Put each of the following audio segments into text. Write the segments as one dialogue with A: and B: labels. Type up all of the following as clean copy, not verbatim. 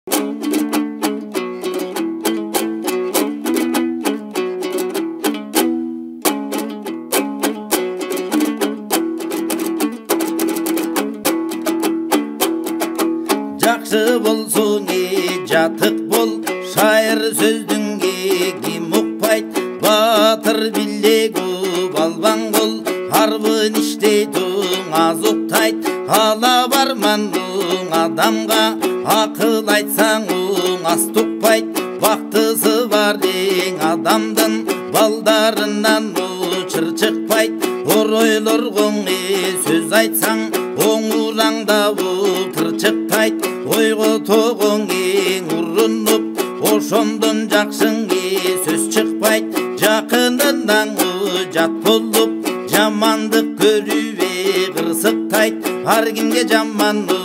A: Жақсы болсоң жатық бол, шайыр сөздің ким ұқпайт, батыр билегі балбан қол, арбын іштейтің аз ұқтайт, ала бармандың адамға, ақыл айтсаң аз тұқпайт, бақтысы бар ең адамдың, балдарынан ұшыр шықпайт, оройлар қоңы сөз айтсаң, оңыраңда ұлтыр шықпайт, ойғы тоғың ең ұрынып, ошондон жақшың сөз шықпайт, жақынынан жат болып, жамандық көрүбе қырсықтайт, ар кимге жаманды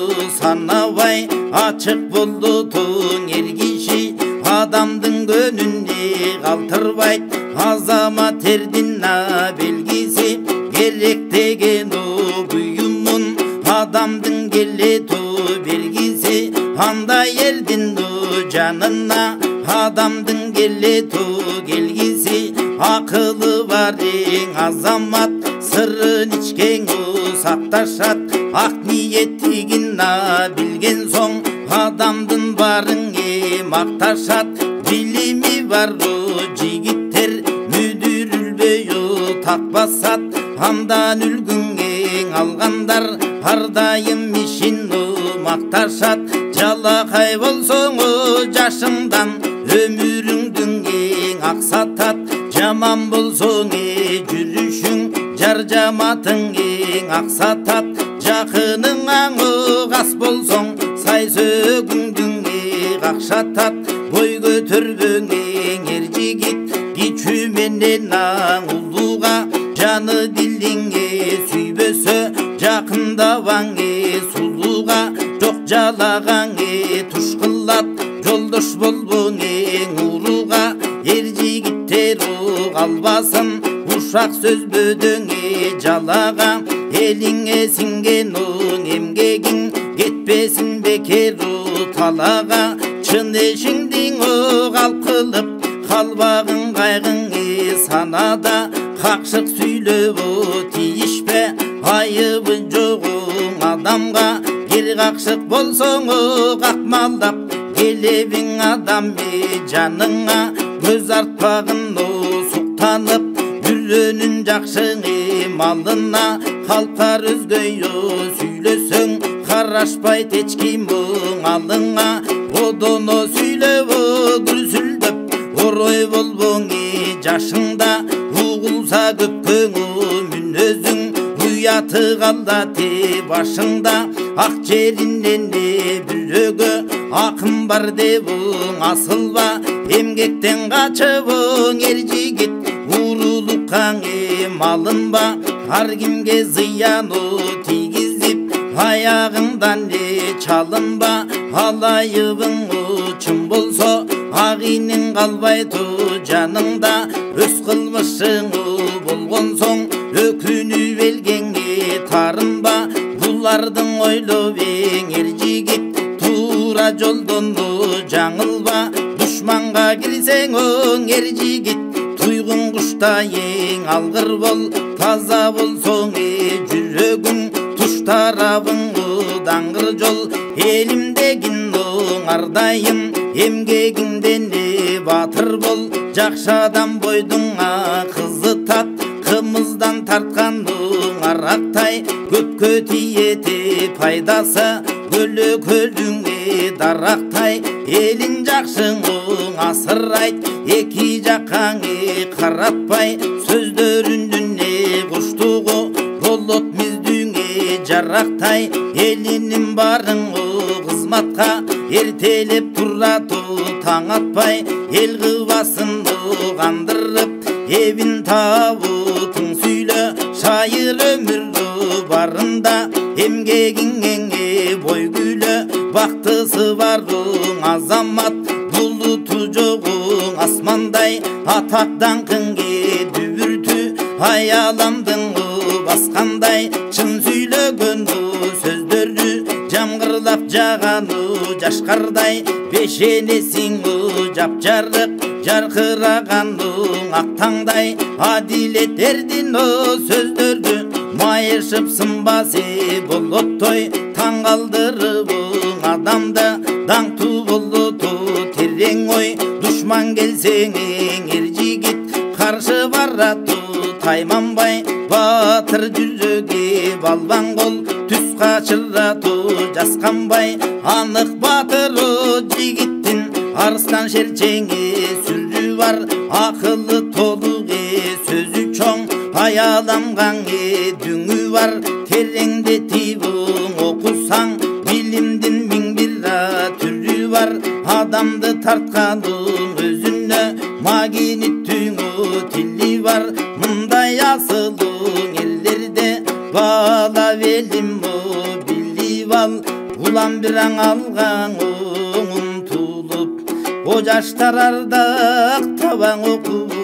A: санабай, ачык болду туң ер киши, адамдың көнүнде калтырбайт, азамат эрдин белгиси, керек деген буюмун, адамдың келету бергиси, андай эрдин жанына, адамдың келету келгиси, акылы бар ең азамат, сырын ичкен сакташат, ак ниеттигин билген соң, адамдың барын макташат, билими бар жигиттер, мүдүрүлбөй такпасат, андан үлгүн алгандар, ардайым ишин макташат, жалакай болсоң жашыңдан, өмүрүңдүн аксатат, жаман болсоң жүрүшүң, жар жаматың аксатат, жакының ас болсоң, сай сөгүңдүн какшатат, бой көтөрбөң ер жигит, кичүү менен улууга, жаны дилиңе сүйбөсө, жакындабаң сулууга, жок жалагаң туш кылат, жолдош болбоң урууга, ер жигиттер калбасын, ушак сөзбөдөң жалага, элиңе сиңген эмгегиң, кетпесин бекер талага, чын эшиңдиң калп кылып, калбагың кайгың санада, какшык сүйлөп тийишпе, айыбы жогуң адамга, кир какшык болсоң какмалдап, келебиң адам жаныңа, көз артпагын суктанып, бүрөнүн жакшың малына, калкар өзгөйө сүйлөсөң, карашпайт эч ким алыңа, одоно сүйлөп күрсүлдөп, орой болбоң жашыңда, угулса көпкөң мүнөзүң, уяты калдат башыңда, ак жеринен бүрөгө акын бар дебуң асылба, эмгектен качыбың ер жигит, уурулукка малынба, ар кимге зыяны тийгизип, аягыңдан чалынба, алайыбың чын болсо, агинин калбайт жаныңда, өз кылмышың болгон соң, өкүнүп элгенге тарынба, булардың ойлоп ер жигит, туура жолдон жаңылба, душманга кирсең ер жигит, туйгун куштай алгыр бол, таза болсоң жүрөгүң, туш тарабың даңгыр жол, элимдегин ардайым, эмгегиңден батыр бол, жакшы адам бойдуң кызы тат, кымыздан тарткандың арактай, көпкө тиети пайдасы, көлөкөлүң дарактай, элин жакшың асырайт, эки жакаң каратпай, сөздөрүнүн куштугу, болот миздүүңө жарактай, элинин барың кызматка, эртелеп турат таң атпай, эл кыбасын кандырып, эбин табытың сүйлө, шайыр өмүр барында, эмгегиңе бой күлө, бактысы бардың азамат, булуту жогуң асмандай, атак даңкыңге дүбүртү, аяламдың баскандай, чын сүйлөгөн сөздөрү, жамгырлап жаганы кашкардай бешенесиң жапжарык жаркырагандың ак таңдай адилет эрдин сөздөрдү майышып сынбасы болоттой таң калдырыбың адамды даңтуу болоту терең ой душман келсең эр жигит каршы барату тайманбай батыр жүрөгү балбан кол түз качырату жасканбай анык батыр жигиттин арыстан шерчеңи сүрү бар акылы толук сөзү чоң аяланган дүңү бар тереңде тибуң окусаң билимдин миң бир түрү бар адамды тарткандың өзүнө магниттүүңү тили бар мындай асылың элдерде бала белим билип ал улам бир аң алгаң умтулуп о жаштар ардак табаң окуп